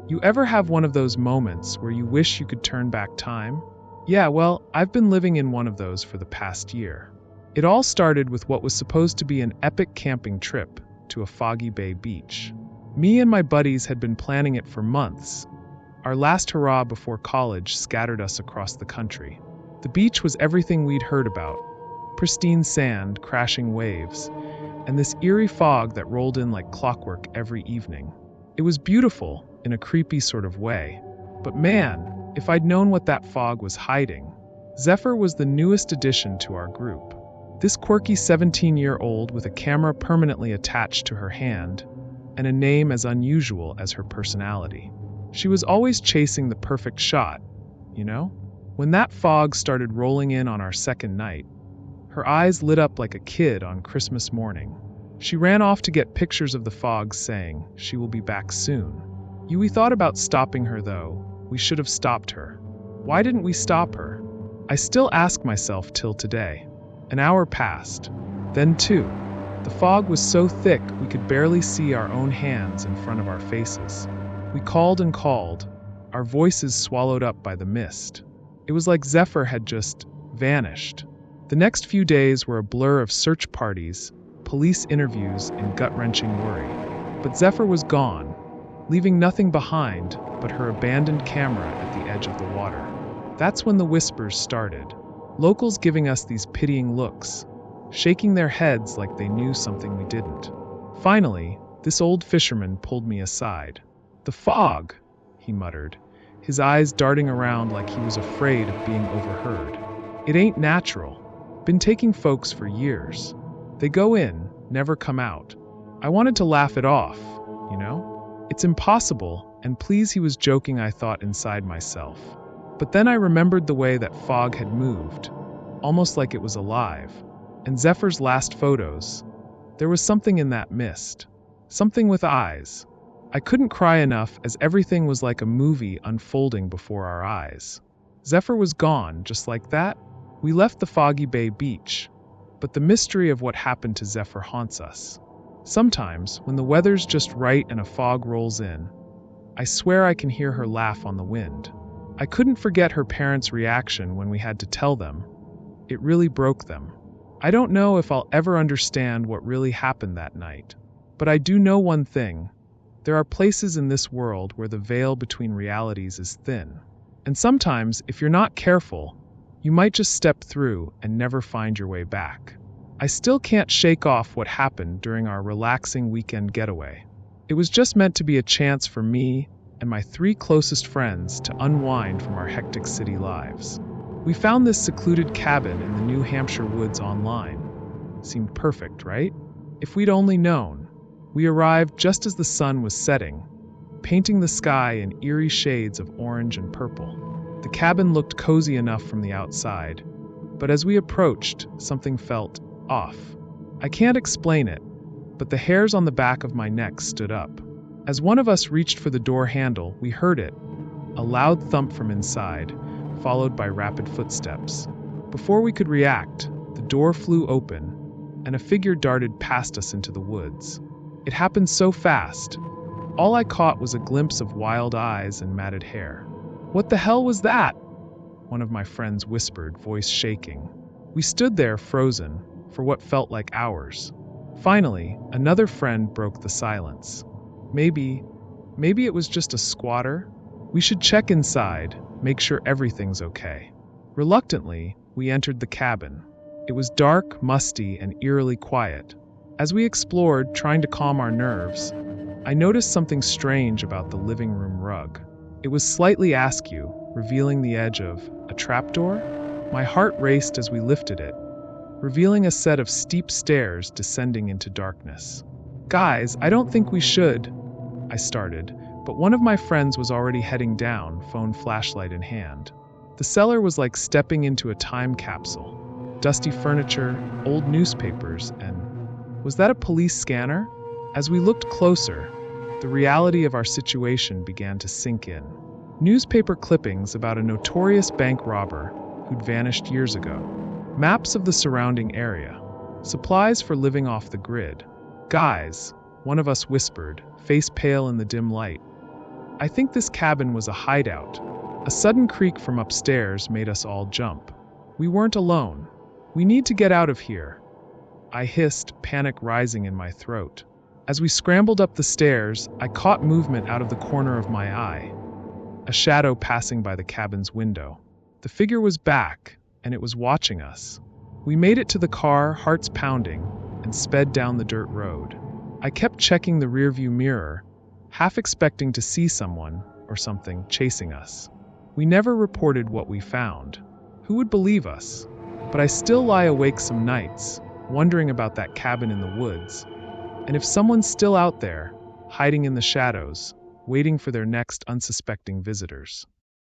You ever have one of those moments where you wish you could turn back time? Yeah, well, I've been living in one of those for the past year. It all started with what was supposed to be an epic camping trip to a Foggy Bay beach. Me and my buddies had been planning it for months. Our last hurrah before college scattered us across the country. The beach was everything we'd heard about: pristine sand, crashing waves, and this eerie fog that rolled in like clockwork every evening. It was beautiful, in a creepy sort of way. But man, if I'd known what that fog was hiding. Zephyr was the newest addition to our group. This quirky 17-year-old with a camera permanently attached to her hand, and a name as unusual as her personality. She was always chasing the perfect shot, you know? When that fog started rolling in on our second night, her eyes lit up like a kid on Christmas morning. She ran off to get pictures of the fog, saying she will be back soon. We thought about stopping her, though. We should have stopped her. Why didn't we stop her? I still ask myself till today. An hour passed. Then two. The fog was so thick we could barely see our own hands in front of our faces. We called and called, our voices swallowed up by the mist. It was like Zephyr had just vanished. The next few days were a blur of search parties, police interviews, and gut-wrenching worry. But Zephyr was gone, leaving nothing behind but her abandoned camera at the edge of the water. That's when the whispers started. Locals giving us these pitying looks, shaking their heads like they knew something we didn't. Finally, this old fisherman pulled me aside. "The fog," he muttered, his eyes darting around like he was afraid of being overheard. "It ain't natural. Been taking folks for years. They go in, never come out." I wanted to laugh it off, you know? It's impossible, and please, he was joking, I thought inside myself. But then I remembered the way that fog had moved, almost like it was alive. And Zephyr's last photos. There was something in that mist. Something with eyes. I couldn't cry enough, as everything was like a movie unfolding before our eyes. Zephyr was gone, just like that. We left the Foggy Bay beach, but the mystery of what happened to Zephyr haunts us. Sometimes, when the weather's just right and a fog rolls in, I swear I can hear her laugh on the wind. I couldn't forget her parents' reaction when we had to tell them. It really broke them. I don't know if I'll ever understand what really happened that night, but I do know one thing. There are places in this world where the veil between realities is thin. And sometimes, if you're not careful, you might just step through and never find your way back. I still can't shake off what happened during our relaxing weekend getaway. It was just meant to be a chance for me and my 3 closest friends to unwind from our hectic city lives. We found this secluded cabin in the New Hampshire woods online. Seemed perfect, right? If we'd only known. We arrived just as the sun was setting, painting the sky in eerie shades of orange and purple. The cabin looked cozy enough from the outside, but as we approached, something felt off. I can't explain it, but the hairs on the back of my neck stood up. As one of us reached for the door handle, we heard it, a loud thump from inside, followed by rapid footsteps. Before we could react, the door flew open, and a figure darted past us into the woods. It happened so fast. All I caught was a glimpse of wild eyes and matted hair. "What the hell was that?" one of my friends whispered, voice shaking. We stood there frozen, for what felt like hours. Finally, another friend broke the silence. Maybe it was just a squatter? We should check inside, make sure everything's okay. Reluctantly, we entered the cabin. It was dark, musty, and eerily quiet. As we explored, trying to calm our nerves, I noticed something strange about the living room rug. It was slightly askew, revealing the edge of a trapdoor. My heart raced as we lifted it, revealing a set of steep stairs descending into darkness. "Guys, I don't think we should," I started, but one of my friends was already heading down, phone flashlight in hand. The cellar was like stepping into a time capsule. Dusty furniture, old newspapers, and was that a police scanner? As we looked closer, the reality of our situation began to sink in. Newspaper clippings about a notorious bank robber who'd vanished years ago. Maps of the surrounding area. Supplies for living off the grid. "Guys," one of us whispered, face pale in the dim light. I think this cabin was a hideout. A sudden creak from upstairs made us all jump. We weren't alone. We need to get out of here, I hissed, panic rising in my throat. As we scrambled up the stairs, I caught movement out of the corner of my eye. A shadow passing by the cabin's window. The figure was back, and it was watching us. We made it to the car, hearts pounding, and sped down the dirt road. I kept checking the rearview mirror, half expecting to see someone or something chasing us. We never reported what we found. Who would believe us? But I still lie awake some nights, wondering about that cabin in the woods, and if someone's still out there, hiding in the shadows, waiting for their next unsuspecting visitors.